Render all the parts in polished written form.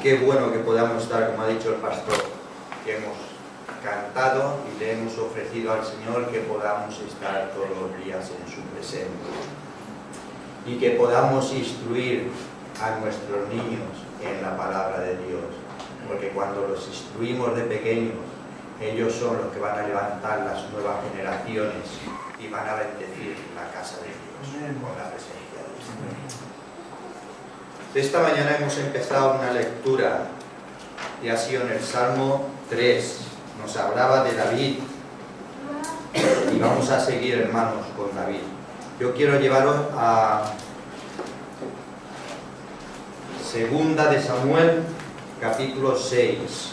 qué bueno que podamos estar, como ha dicho el pastor, que hemos cantado y le hemos ofrecido al Señor que podamos estar todos los días en su presencia y que podamos instruir a nuestros niños en la palabra de Dios, porque cuando los instruimos de pequeños, ellos son los que van a levantar las nuevas generaciones y van a bendecir la casa de Dios con la presencia de Dios. Esta mañana hemos empezado una lectura y ha sido en el Salmo 3. Nos hablaba de David y vamos a seguir, hermanos, con David. Yo quiero llevaros a Segunda de Samuel, capítulo 6.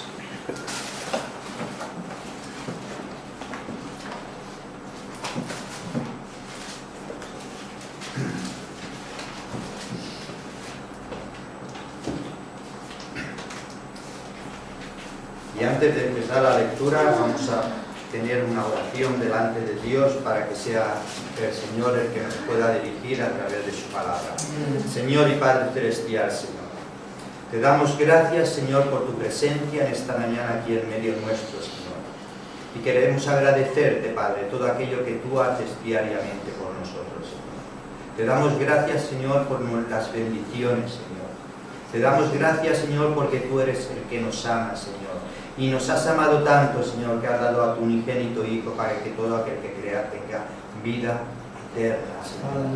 Y antes de empezar la lectura vamos a tener una oración delante de Dios para que sea el Señor el que nos pueda dirigir a través de su palabra. Señor y Padre Celestial, Señor, te damos gracias, Señor, por tu presencia en esta mañana aquí en medio nuestro, Señor. Y queremos agradecerte, Padre, todo aquello que tú haces diariamente por nosotros, Señor. Te damos gracias, Señor, por las bendiciones, Señor. Te damos gracias, Señor, porque tú eres el que nos ama, Señor. Y nos has amado tanto, Señor, que has dado a tu unigénito Hijo para que todo aquel que crea tenga vida eterna, Señor.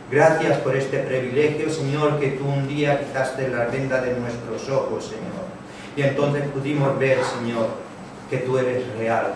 Gracias por este privilegio, Señor, que tú un día quitaste la venda de nuestros ojos, Señor. Y entonces pudimos ver, Señor, que tú eres real,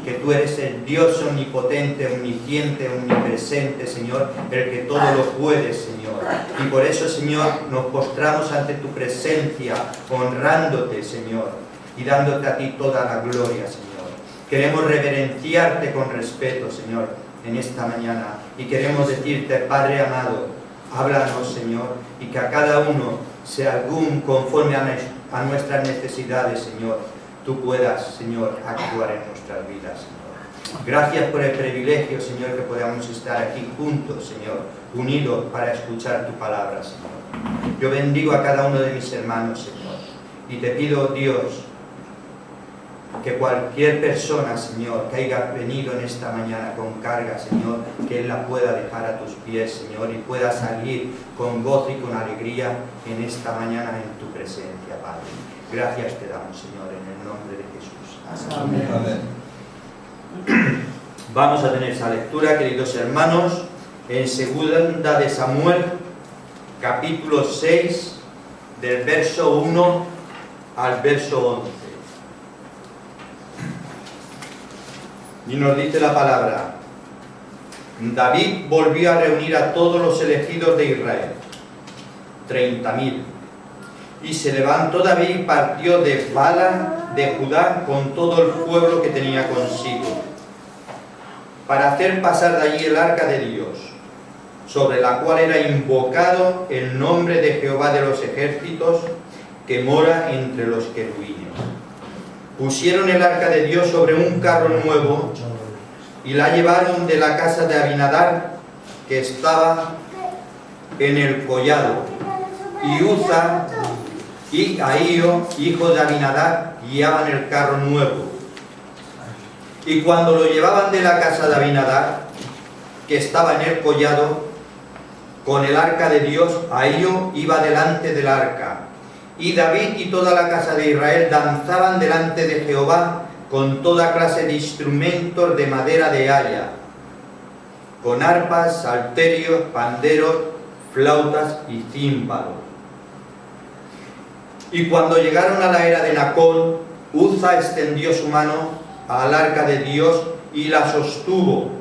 que tú eres el Dios omnipotente, omnisciente, omnipresente, Señor, el que todo lo puede, Señor. Y por eso, Señor, nos postramos ante tu presencia, honrándote, Señor, y dándote a ti toda la gloria, Señor. Queremos reverenciarte con respeto, Señor, en esta mañana. Y queremos decirte, Padre amado, háblanos, Señor, y que a cada uno, según conforme a nuestras necesidades, Señor, tú puedas, Señor, actuar en nuestras vidas, Señor. Gracias por el privilegio, Señor, que podamos estar aquí juntos, Señor, unidos para escuchar tu palabra, Señor. Yo bendigo a cada uno de mis hermanos, Señor, y te pido, Dios, que cualquier persona, Señor, que haya venido en esta mañana con carga, Señor, que Él la pueda dejar a tus pies, Señor, y pueda salir con gozo y con alegría en esta mañana en tu presencia, Padre. Gracias te damos, Señor, en el nombre de Jesús. Amén. Amén. Vamos a tener esa lectura, queridos hermanos, en Segunda de Samuel, capítulo 6, del verso 1 al verso 11. Y nos dice la palabra: David volvió a reunir a todos los elegidos de Israel, 30.000. Y se levantó David y partió de Bala de Judá con todo el pueblo que tenía consigo, para hacer pasar de allí el arca de Dios, sobre la cual era invocado el nombre de Jehová de los ejércitos, que mora entre los querubines. Pusieron el arca de Dios sobre un carro nuevo y la llevaron de la casa de Abinadab, que estaba en el collado, y Uza y Ahío, hijo de Abinadab, guiaban el carro nuevo. Y cuando lo llevaban de la casa de Abinadab, que estaba en el collado, con el arca de Dios, Ahío iba delante del arca. Y David y toda la casa de Israel danzaban delante de Jehová con toda clase de instrumentos de madera de haya, con arpas, salterios, panderos, flautas y címbalos. Y cuando llegaron a la era de Nacón, Uza extendió su mano al arca de Dios y la sostuvo,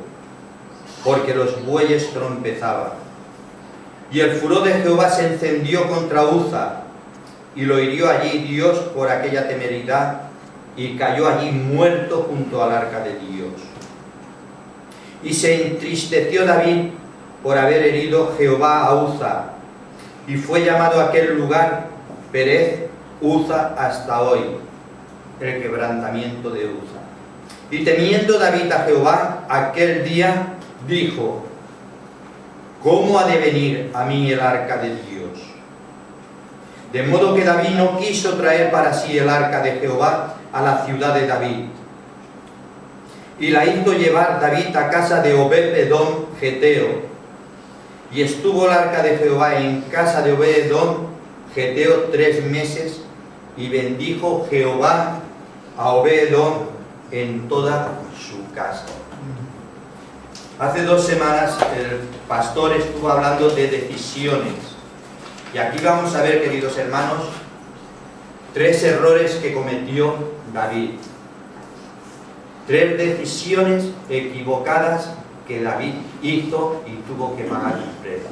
porque los bueyes trompezaban. Y el furor de Jehová se encendió contra Uza, y lo hirió allí Dios por aquella temeridad, y cayó allí muerto junto al arca de Dios. Y se entristeció David por haber herido Jehová a Uza, y fue llamado aquel lugar Perez Uza hasta hoy, el quebrantamiento de Uza. Y temiendo David a Jehová, aquel día dijo: ¿cómo ha de venir a mí el arca de Dios? De modo que David no quiso traer para sí el arca de Jehová a la ciudad de David. Y la hizo llevar David a casa de Obed-edom geteo. Y estuvo el arca de Jehová en casa de Obed-edom geteo 3 meses, y bendijo Jehová a Obed-edom en toda su casa. Hace 2 semanas el pastor estuvo hablando de decisiones. Y aquí vamos a ver, queridos hermanos, 3 errores que cometió David. 3 decisiones equivocadas que David hizo y tuvo que pagar un precio.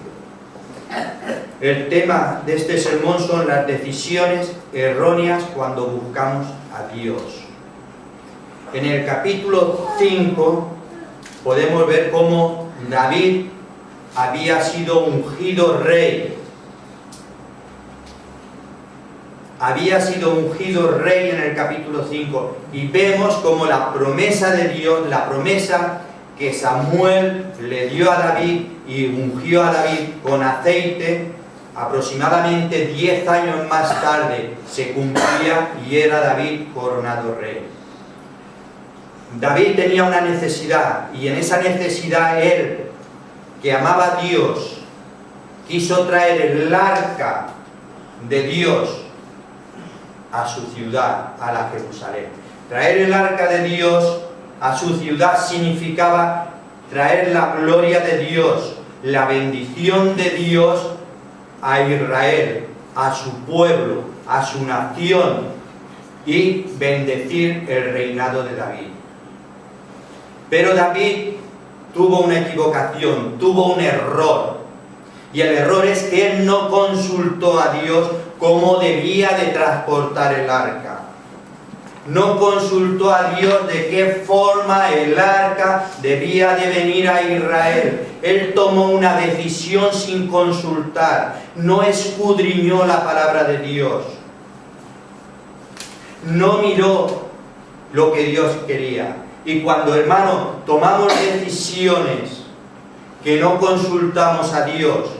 El tema de este sermón son las decisiones erróneas cuando buscamos a Dios. En el capítulo 5 podemos ver cómo David había sido ungido rey. Había sido ungido rey en el capítulo 5, y vemos como la promesa de Dios, la promesa que Samuel le dio a David y ungió a David con aceite, aproximadamente 10 años más tarde se cumplía y era David coronado rey. David tenía una necesidad, y en esa necesidad él, que amaba a Dios, quiso traer el arca de Dios a su ciudad, a la Jerusalén. Traer el arca de Dios a su ciudad significaba traer la gloria de Dios, la bendición de Dios a Israel, a su pueblo, a su nación, y bendecir el reinado de David. Pero David tuvo una equivocación, tuvo un error, y el error es que él no consultó a Dios cómo debía de transportar el arca. No consultó a Dios de qué forma el arca debía de venir a Israel. Él tomó una decisión sin consultar, no escudriñó la palabra de Dios, no miró lo que Dios quería. Y cuando, hermano, tomamos decisiones que no consultamos a Dios,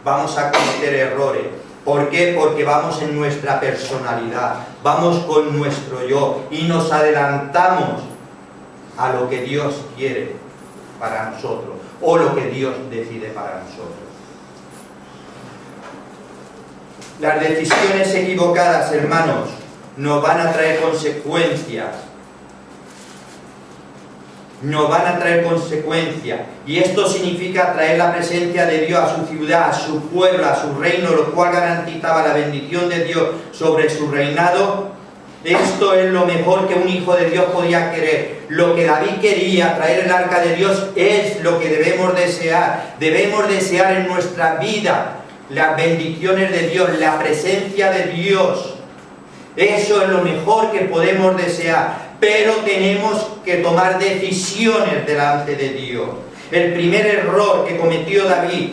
vamos a cometer errores. ¿Por qué? Porque vamos en nuestra personalidad, vamos con nuestro yo y nos adelantamos a lo que Dios quiere para nosotros o lo que Dios decide para nosotros. Las decisiones equivocadas, hermanos, nos van a traer consecuencias. Nos van a traer consecuencias, y esto significa traer la presencia de Dios a su ciudad, a su pueblo, a su reino, lo cual garantizaba la bendición de Dios sobre su reinado. Esto es lo mejor que un hijo de Dios podía querer. Lo que David quería, traer el arca de Dios, es lo que debemos desear. Debemos desear en nuestra vida las bendiciones de Dios, la presencia de Dios. Eso es lo mejor que podemos desear. Pero tenemos que tomar decisiones delante de Dios. El primer error que cometió David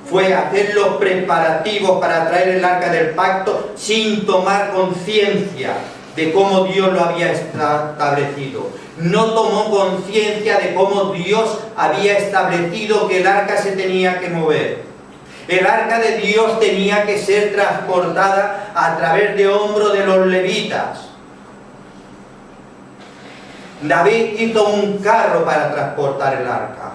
fue hacer los preparativos para traer el arca del pacto sin tomar conciencia de cómo Dios lo había establecido. No tomó conciencia de cómo Dios había establecido que el arca se tenía que mover. El arca de Dios tenía que ser transportada a través de hombros de los levitas. David hizo un carro para transportar el arca.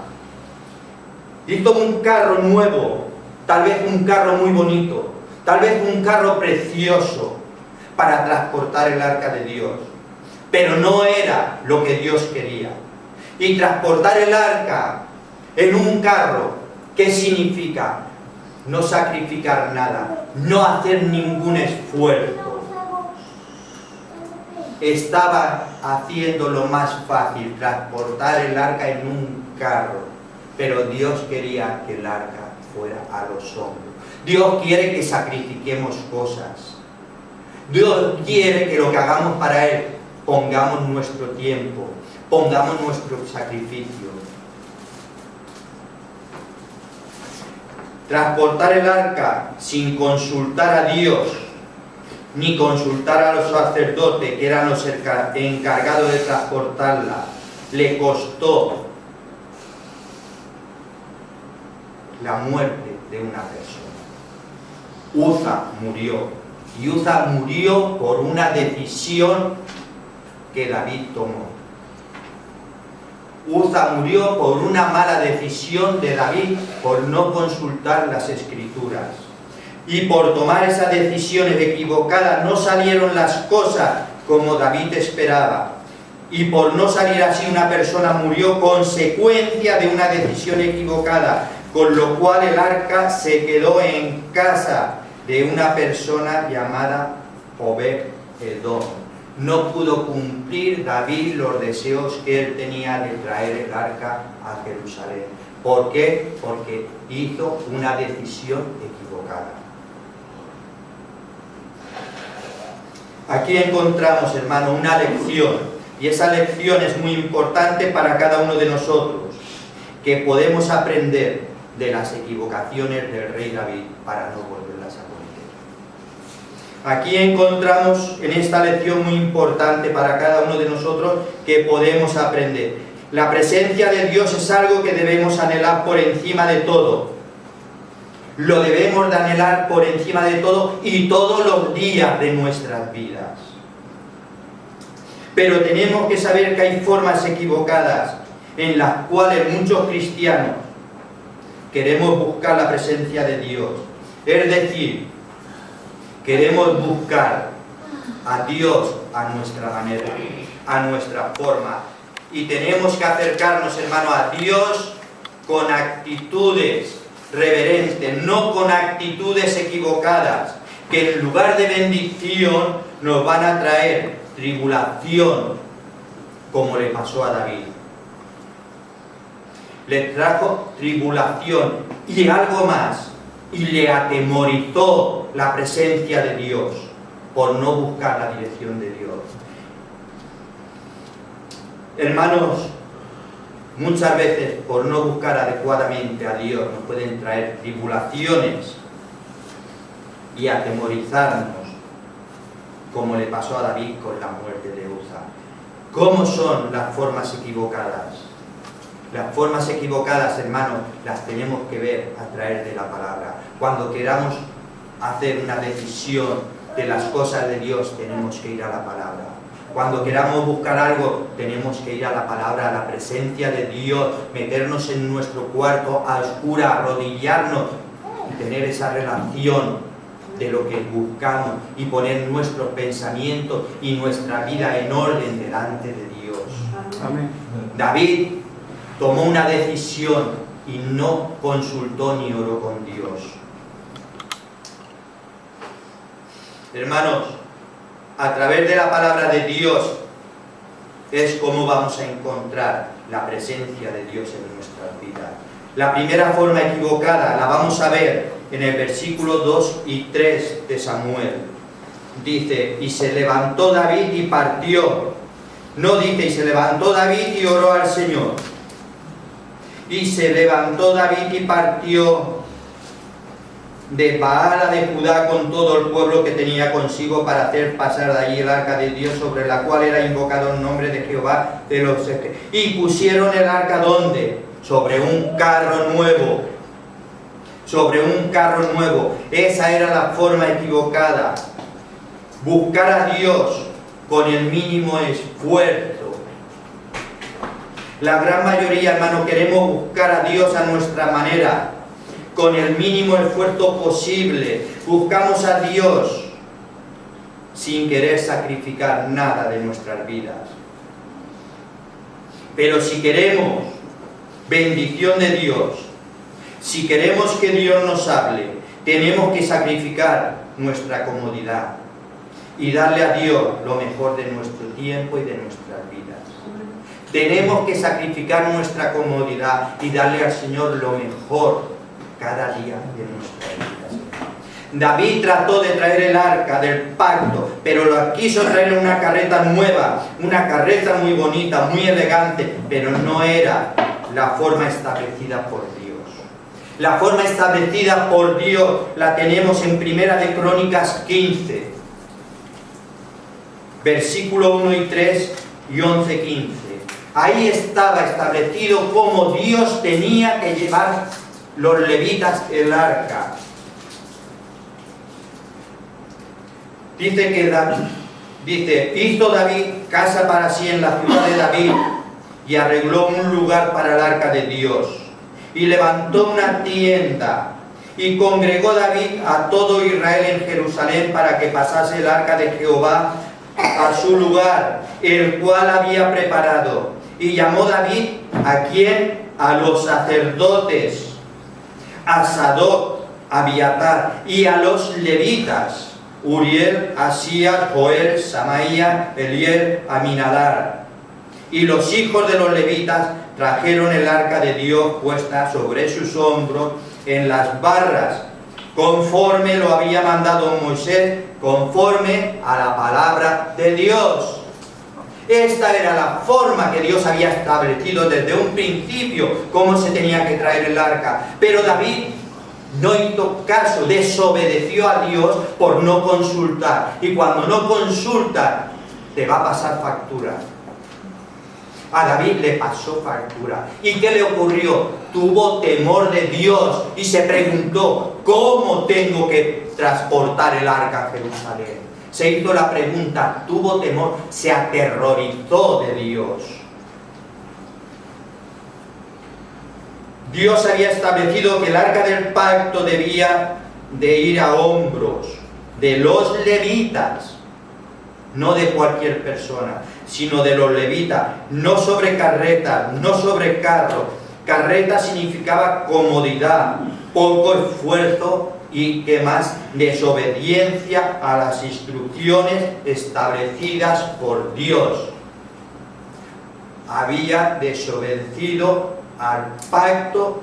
Hizo un carro nuevo, tal vez un carro muy bonito, tal vez un carro precioso para transportar el arca de Dios. Pero no era lo que Dios quería. Y transportar el arca en un carro, ¿qué significa? No sacrificar nada, no hacer ningún esfuerzo. Estaba haciendo lo más fácil, transportar el arca en un carro, pero Dios quería que el arca fuera a los hombros. Dios quiere que sacrifiquemos cosas. Dios quiere que lo que hagamos para Él, pongamos nuestro tiempo, pongamos nuestro sacrificio. Transportar el arca sin consultar a Dios, ni consultar a los sacerdotes, que eran los encargados de transportarla, le costó la muerte de una persona. Uza murió. Y Uza murió por una decisión que David tomó. Uza murió por una mala decisión de David por no consultar las Escrituras. Y por tomar esas decisiones equivocadas no salieron las cosas como David esperaba. Y por no salir así una persona murió consecuencia de una decisión equivocada, con lo cual el arca se quedó en casa de una persona llamada Obed-Edom. No pudo cumplir David los deseos que él tenía de traer el arca a Jerusalén. ¿Por qué? Porque hizo una decisión equivocada. Aquí encontramos, hermano, una lección. Y esa lección es muy importante para cada uno de nosotros, que podemos aprender de las equivocaciones del rey David para no volverlas a cometer. Aquí encontramos en esta lección muy importante para cada uno de nosotros que podemos aprender. La presencia de Dios es algo que debemos anhelar por encima de todo. Lo debemos de anhelar por encima de todo y todos los días de nuestras vidas. Pero tenemos que saber que hay formas equivocadas en las cuales muchos cristianos queremos buscar la presencia de Dios. Es decir, queremos buscar a Dios a nuestra manera, a nuestra forma. Y tenemos que acercarnos, hermano, a Dios con actitudes reverentes, no con actitudes equivocadas, que en lugar de bendición nos van a traer tribulación, como le pasó a David. Le trajo tribulación y algo más, y le atemorizó la presencia de Dios por no buscar la dirección de Dios. Hermanos, muchas veces por no buscar adecuadamente a Dios nos pueden traer tribulaciones y atemorizarnos, como le pasó a David con la muerte de Uza. ¿Cómo son las formas equivocadas? Las formas equivocadas, hermanos, las tenemos que ver a través de la palabra. Cuando queramos hacer una decisión de las cosas de Dios, tenemos que ir a la palabra. Cuando queramos buscar algo, tenemos que ir a la palabra, a la presencia de Dios, meternos en nuestro cuarto a oscuras, arrodillarnos y tener esa relación de lo que buscamos y poner nuestros pensamientos y nuestra vida en orden delante de Dios. Amén. David tomó una decisión y no consultó ni oró con Dios. Hermanos, a través de la palabra de Dios es como vamos a encontrar la presencia de Dios en nuestras vidas. La primera forma equivocada la vamos a ver en el versículo 2 y 3 de Samuel. Dice, y se levantó David y partió. No dice, y se levantó David y oró al Señor. Y se levantó David y partió de Baala de Judá con todo el pueblo que tenía consigo para hacer pasar de allí el arca de Dios, sobre la cual era invocado el nombre de Jehová de los ejércitos. Y pusieron el arca, ¿dónde? Sobre un carro nuevo. Sobre un carro nuevo. Esa era la forma equivocada. Buscar a Dios con el mínimo esfuerzo. La gran mayoría, hermano, queremos buscar a Dios a nuestra manera, con el mínimo esfuerzo posible. Buscamos a Dios sin querer sacrificar nada de nuestras vidas. Pero si queremos bendición de Dios, si queremos que Dios nos hable, tenemos que sacrificar nuestra comodidad y darle a Dios lo mejor de nuestro tiempo y de nuestras vidas. Tenemos que sacrificar nuestra comodidad y darle al Señor lo mejor cada día de nuestras vidas. David trató de traer el arca del pacto, pero lo quiso traer en una carreta nueva, una carreta muy bonita, muy elegante, pero no era la forma establecida por Dios. La forma establecida por Dios la tenemos en Primera de Crónicas 15, versículo 1 y 3 y 11-15. Ahí estaba establecido cómo Dios tenía que llevar los levitas el arca. hizo David casa para sí en la ciudad de David y arregló un lugar para el arca de Dios y levantó una tienda y congregó David a todo Israel en Jerusalén para que pasase el arca de Jehová a su lugar, el cual había preparado. Y llamó David ¿a quién? A los sacerdotes, a Sadoc, a Abiatar, y a los levitas, Uriel, Asías, Joel, Samaía, Eliel, Aminadab. Y los hijos de los levitas trajeron el arca de Dios puesta sobre sus hombros en las barras, conforme lo había mandado Moisés, conforme a la palabra de Dios. Esta era la forma que Dios había establecido desde un principio, cómo se tenía que traer el arca. Pero David no hizo caso, desobedeció a Dios por no consultar. Y cuando no consultas, te va a pasar factura. A David le pasó factura. ¿Y qué le ocurrió? Tuvo temor de Dios y se preguntó, ¿cómo tengo que transportar el arca a Jerusalén? Se hizo la pregunta, tuvo temor, se aterrorizó de Dios. Dios había establecido que el arca del pacto debía de ir a hombros de los levitas, no de cualquier persona, sino de los levitas, no sobre carretas, no sobre carros. Carreta significaba comodidad, poco esfuerzo y que más desobediencia a las instrucciones establecidas por Dios. Había desobedecido al pacto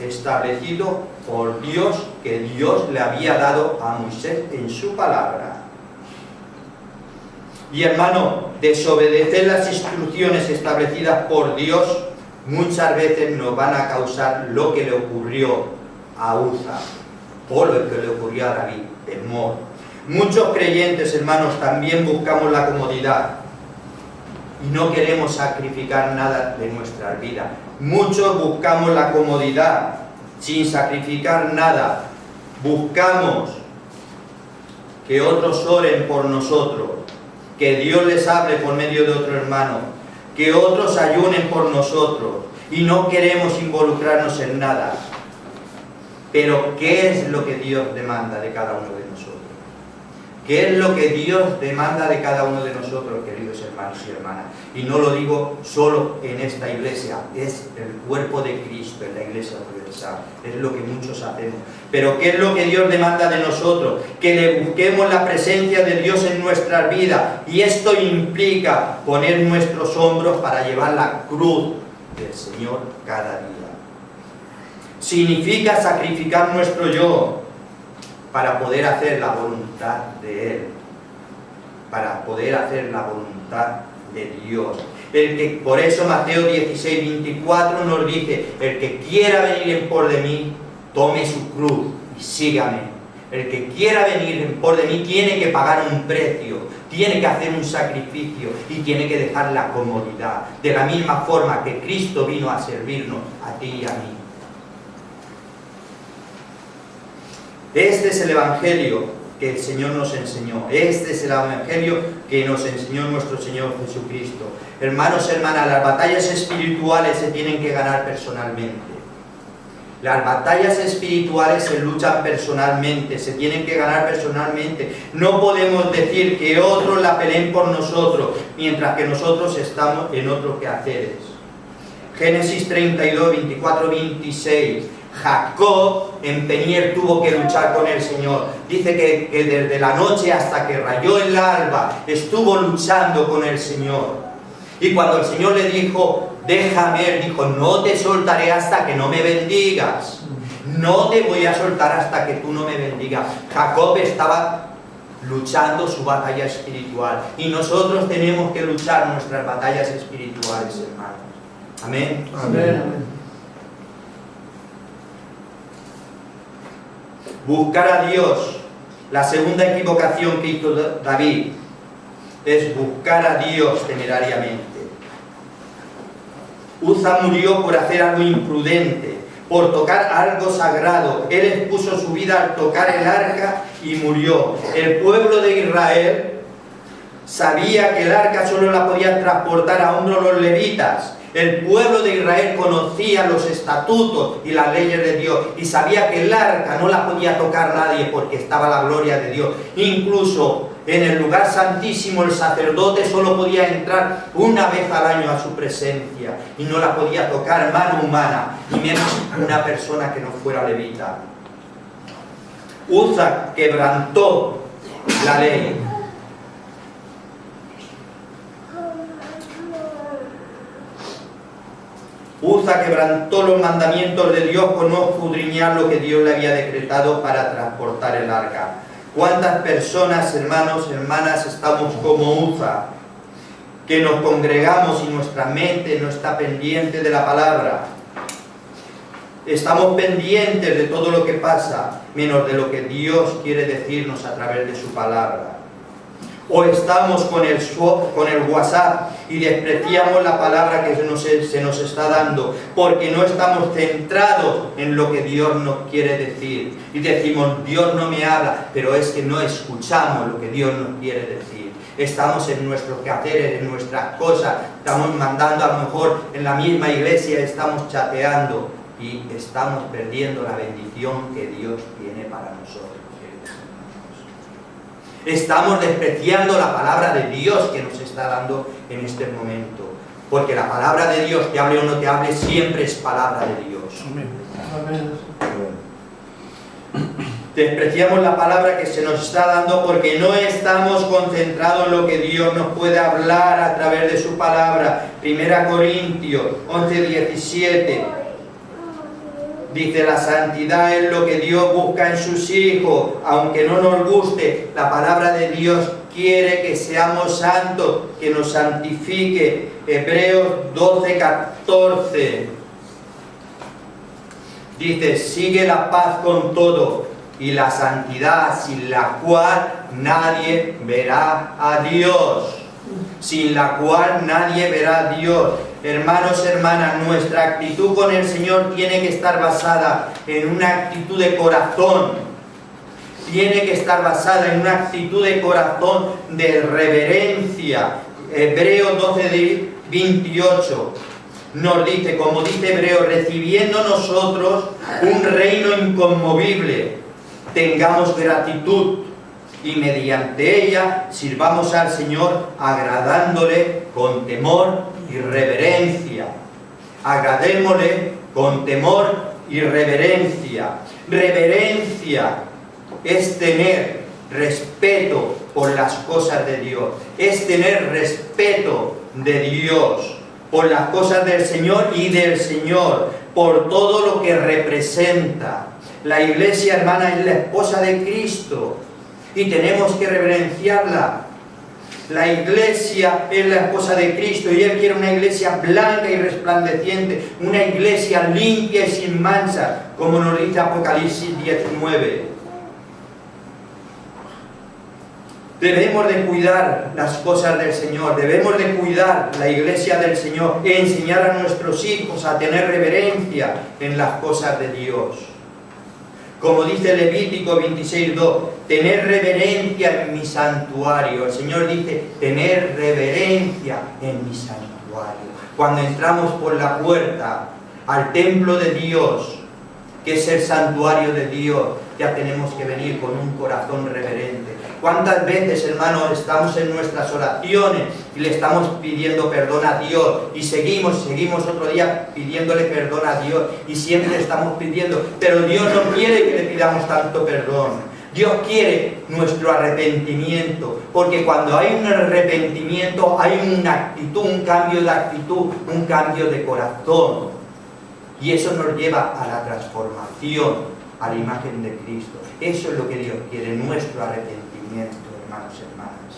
establecido por Dios, que Dios le había dado a Moisés en su palabra. Y hermano, desobedecer las instrucciones establecidas por Dios muchas veces nos van a causar lo que le ocurrió a Uza, o lo que le ocurrió a David, temor. Muchos creyentes, hermanos, también buscamos la comodidad y no queremos sacrificar nada de nuestra vida. Muchos buscamos la comodidad sin sacrificar nada. Buscamos que otros oren por nosotros, que Dios les hable por medio de otro hermano, que otros ayunen por nosotros, y no queremos involucrarnos en nada. Pero ¿qué es lo que Dios demanda de cada uno de nosotros? ¿Qué es lo que Dios demanda de cada uno de nosotros, queridos hermanos y hermanas? Y no lo digo solo en esta iglesia, es el cuerpo de Cristo en la iglesia universal. Es lo que muchos hacemos. Pero ¿qué es lo que Dios demanda de nosotros? Que le busquemos la presencia de Dios en nuestras vidas. Y esto implica poner nuestros hombros para llevar la cruz del Señor cada día. Significa sacrificar nuestro yo para poder hacer la voluntad de Él, para poder hacer la voluntad de Dios. Por eso Mateo 16:24 nos dice, el que quiera venir en pos de mí, tome su cruz y sígame. El que quiera venir en pos de mí tiene que pagar un precio, tiene que hacer un sacrificio y tiene que dejar la comodidad, de la misma forma que Cristo vino a servirnos a ti y a mí. Este es el Evangelio que el Señor nos enseñó. Este es el Evangelio que nos enseñó nuestro Señor Jesucristo. Hermanos, hermanas, las batallas espirituales se tienen que ganar personalmente. Las batallas espirituales se luchan personalmente, se tienen que ganar personalmente. No podemos decir que otros la peleen por nosotros, mientras que nosotros estamos en otros quehaceres. Génesis 32, 24, 26. Jacob en Peniel tuvo que luchar con el Señor. Dice que desde la noche hasta que rayó el alba estuvo luchando con el Señor. Y cuando el Señor le dijo, déjame, él dijo, no te soltaré hasta que no me bendigas. No te voy a soltar hasta que tú no me bendigas. Jacob estaba luchando su batalla espiritual. Y nosotros tenemos que luchar nuestras batallas espirituales, hermanos. Amén. Amén. Buscar a Dios. La segunda equivocación que hizo David es buscar a Dios temerariamente. Uza murió por hacer algo imprudente, por tocar algo sagrado. Él expuso su vida al tocar el arca y murió. El pueblo de Israel sabía que el arca solo la podían transportar a hombros los levitas. El pueblo de Israel conocía los estatutos y las leyes de Dios y sabía que el arca no la podía tocar nadie porque estaba la gloria de Dios. Incluso en el lugar santísimo el sacerdote solo podía entrar una vez al año a su presencia y no la podía tocar mano humana, y menos una persona que no fuera levita. Uza quebrantó la ley. Uza quebrantó los mandamientos de Dios por no escudriñar lo que Dios le había decretado para transportar el arca. ¿Cuántas personas, hermanos, hermanas, estamos como Uza, que nos congregamos y nuestra mente no está pendiente de la palabra? Estamos pendientes de todo lo que pasa, menos de lo que Dios quiere decirnos a través de su palabra. O estamos con el WhatsApp y despreciamos la palabra que se nos está dando, porque no estamos centrados en lo que Dios nos quiere decir. Y decimos, Dios no me habla, pero es que no escuchamos lo que Dios nos quiere decir. Estamos en nuestros quehaceres, en nuestras cosas, estamos mandando, a lo mejor en la misma iglesia estamos chateando y estamos perdiendo la bendición que Dios tiene para nosotros. Estamos despreciando la palabra de Dios que nos está dando en este momento. Porque la palabra de Dios, te hable o no te hable, siempre es palabra de Dios. Amén. Despreciamos la palabra que se nos está dando porque no estamos concentrados en lo que Dios nos puede hablar a través de su palabra. 1 Corintios 11:17. Dice, la santidad es lo que Dios busca en sus hijos, aunque no nos guste. La palabra de Dios quiere que seamos santos, que nos santifique. Hebreos 12:14. Dice, sigue la paz con todo y la santidad, sin la cual nadie verá a Dios. Sin la cual nadie verá a Dios. Hermanos, hermanas, nuestra actitud con el Señor tiene que estar basada en una actitud de corazón. Tiene que estar basada en una actitud de corazón de reverencia. Hebreos 12:28 nos dice, como dice Hebreos, recibiendo nosotros un reino inconmovible, tengamos gratitud y mediante ella sirvamos al Señor agradándole con temor y reverencia. Agradémosle con temor y reverencia. Reverencia es tener respeto por las cosas de Dios, es tener respeto de Dios por las cosas del Señor y del Señor, por todo lo que representa. La iglesia, hermana, es la esposa de Cristo y tenemos que reverenciarla. La iglesia es la esposa de Cristo y Él quiere una iglesia blanca y resplandeciente, una iglesia limpia y sin mancha, como nos dice Apocalipsis 19. Debemos de cuidar las cosas del Señor, debemos de cuidar la iglesia del Señor e enseñar a nuestros hijos a tener reverencia en las cosas de Dios. Como dice Levítico 26:2, tener reverencia en mi santuario. El Señor dice, tener reverencia en mi santuario. Cuando entramos por la puerta al templo de Dios, que es el santuario de Dios, ya tenemos que venir con un corazón reverente. ¿Cuántas veces, hermanos, estamos en nuestras oraciones y le estamos pidiendo perdón a Dios y seguimos otro día pidiéndole perdón a Dios y siempre estamos pidiendo, pero Dios no quiere que le pidamos tanto perdón? Dios quiere nuestro arrepentimiento, porque cuando hay un arrepentimiento hay una actitud, un cambio de actitud, un cambio de corazón, y eso nos lleva a la transformación, a la imagen de Cristo. Eso es lo que Dios quiere, nuestro arrepentimiento, hermanos y hermanas.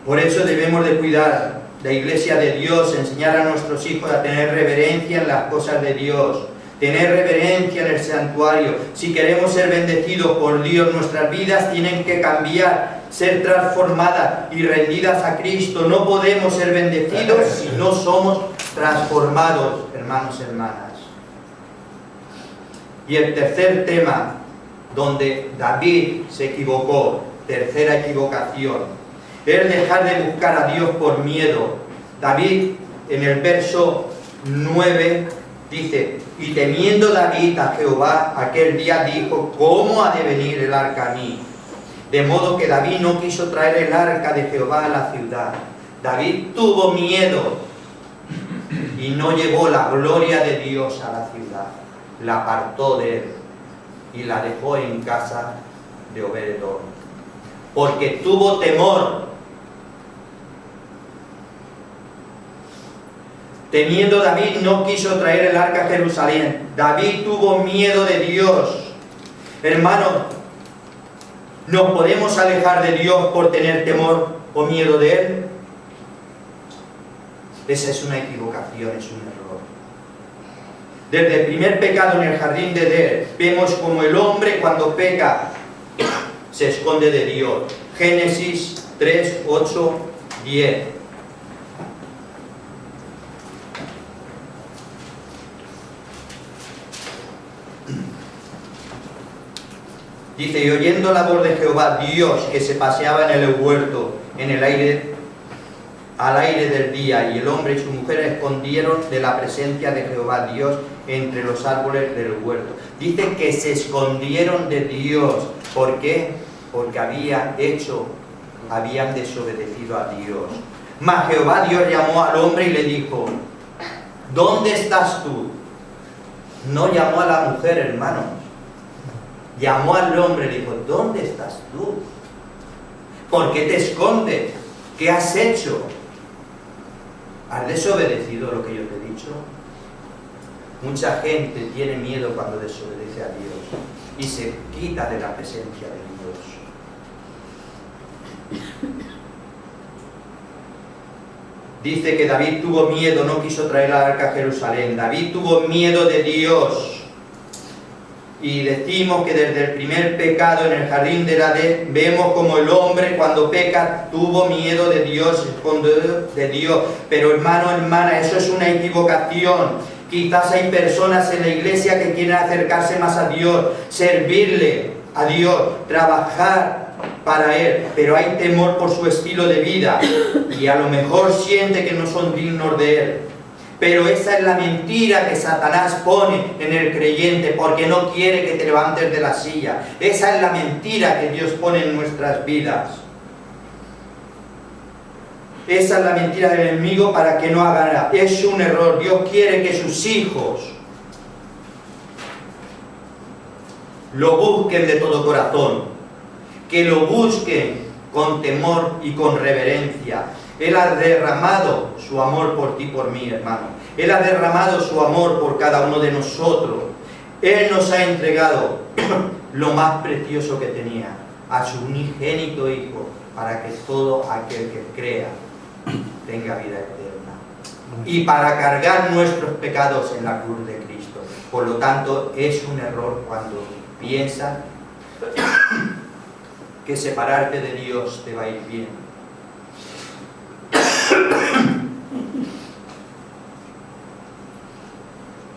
Por eso debemos de cuidar la iglesia de Dios, enseñar a nuestros hijos a tener reverencia en las cosas de Dios, tener reverencia en el santuario. Si queremos ser bendecidos por Dios, nuestras vidas tienen que cambiar, ser transformadas y rendidas a Cristo. No podemos ser bendecidos si no somos transformados, hermanos y hermanas. Y el tercer tema, donde David se equivocó, tercera equivocación, es dejar de buscar a Dios por miedo. David, en el verso 9, dice: y temiendo David a Jehová, aquel día dijo: ¿cómo ha de venir el arca a mí? De modo que David no quiso traer el arca de Jehová a la ciudad. David tuvo miedo y no llevó la gloria de Dios a la ciudad. La apartó de él y la dejó en casa de Obed-edom, porque tuvo temor. Temiendo David no quiso traer el arca a Jerusalén. David tuvo miedo de Dios. Hermanos, ¿nos podemos alejar de Dios por tener temor o miedo de Él? Esa es una equivocación, es un error. Desde el primer pecado en el jardín de Edén, vemos como el hombre cuando peca se esconde de Dios. Génesis 3, 8, 10. Dice: y oyendo la voz de Jehová Dios que se paseaba en el huerto, en el aire, al aire del día, y el hombre y su mujer escondieron de la presencia de Jehová Dios entre los árboles del huerto. Dice que se escondieron de Dios. ¿Por qué? Porque habían desobedecido a Dios. Mas Jehová Dios llamó al hombre y le dijo: ¿dónde estás tú? No llamó a la mujer, hermanos. Llamó al hombre y le dijo: ¿dónde estás tú? ¿Por qué te escondes? ¿Qué has hecho? ¿Has desobedecido lo que yo te he dicho? Mucha gente tiene miedo cuando desobedece a Dios y se quita de la presencia de Dios. Dice que David tuvo miedo, no quiso traer la arca a Jerusalén. David tuvo miedo de Dios. Y decimos que desde el primer pecado en el jardín de Edén, vemos como el hombre cuando peca tuvo miedo de Dios, se escondió de Dios. Pero hermano, hermana, eso es una equivocación. Quizás hay personas en la iglesia que quieren acercarse más a Dios, servirle a Dios, trabajar para Él, pero hay temor por su estilo de vida y a lo mejor siente que no son dignos de Él. Pero esa es la mentira que Satanás pone en el creyente, porque no quiere que te levantes de la silla. Esa es la mentira que Dios pone en nuestras vidas. Esa es la mentira del enemigo para que no haga nada. Es un error. Dios quiere que sus hijos lo busquen de todo corazón, que lo busquen con temor y con reverencia. Él ha derramado su amor por ti, por mí, hermano. Él ha derramado su amor por cada uno de nosotros. Él nos ha entregado lo más precioso que tenía, a su unigénito Hijo, para que todo aquel que crea tenga vida eterna. Y para cargar nuestros pecados en la cruz de Cristo. Por lo tanto, es un error cuando piensas que separarte de Dios te va a ir bien.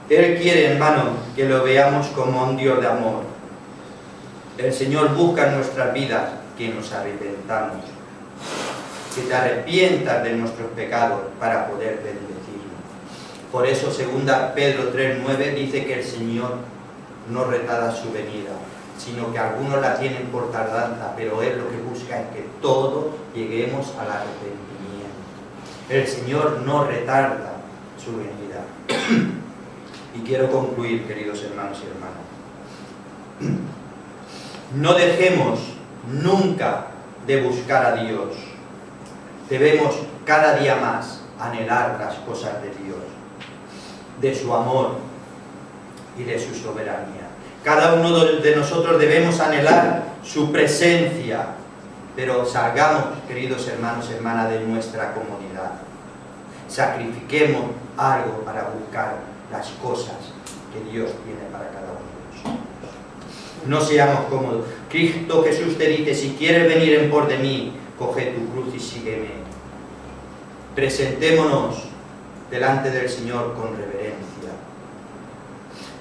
Él quiere, hermano, que lo veamos como un Dios de amor. El Señor busca en nuestras vidas que nos arrepentamos, que te arrepientas de nuestros pecados para poder bendecirnos. Por eso 2 Pedro 3:9 dice que el Señor no retarda su venida, sino que algunos la tienen por tardanza, pero Él lo que busca es que todos lleguemos al arrepentimiento. El Señor no retarda su venida. Y quiero concluir, queridos hermanos y hermanas. No dejemos nunca de buscar a Dios. Debemos cada día más anhelar las cosas de Dios, de su amor y de su soberanía. Cada uno de nosotros debemos anhelar su presencia, pero salgamos, queridos hermanos y hermanas, de nuestra comodidad. Sacrifiquemos algo para buscar las cosas que Dios tiene para cada uno de nosotros. No seamos cómodos. Cristo Jesús te dice: si quieres venir en pos de mí, coge tu cruz y sígueme. Presentémonos delante del Señor con reverencia,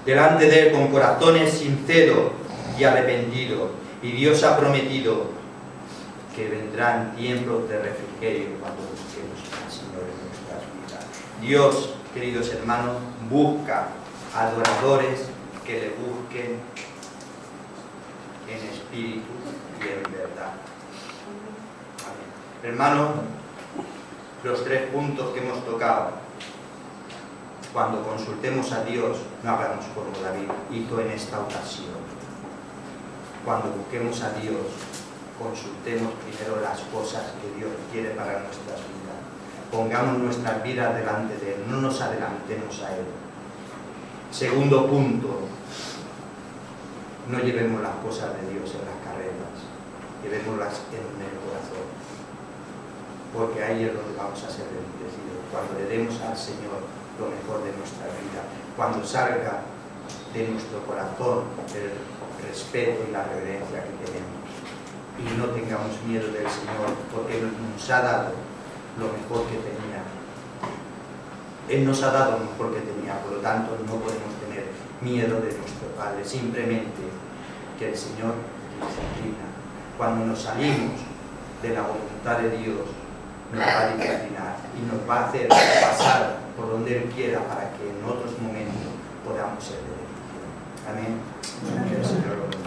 delante de Él con corazones sinceros y arrepentidos. Y Dios ha prometido que vendrán tiempos de refrigerio cuando busquemos al Señor en nuestras vidas. Dios, queridos hermanos, busca adoradores que le busquen en espíritu y en verdad. Amén. Hermanos, los 3 puntos que hemos tocado: cuando consultemos a Dios, no hagamos como David hizo en esta ocasión. Cuando busquemos a Dios, consultemos primero las cosas que Dios quiere para nuestras vidas. Pongamos nuestras vidas delante de Él, no nos adelantemos a Él. Segundo punto, no llevemos las cosas de Dios en las carreras, llevémoslas en el corazón, porque ahí es donde vamos a ser bendecidos, cuando le demos al Señor lo mejor de nuestra vida, cuando salga de nuestro corazón el respeto y la reverencia que tenemos, y no tengamos miedo del Señor, porque Él nos ha dado lo mejor que tenía. Él nos ha dado lo mejor que tenía, por lo tanto no podemos tener miedo de nuestro Padre, simplemente que el Señor disciplina. Cuando nos salimos de la voluntad de Dios, nos va a disciplinar y nos va a hacer pasar por donde Él quiera para que en otros momentos podamos ser de bendición. Amén. Que el Señor lo bendiga.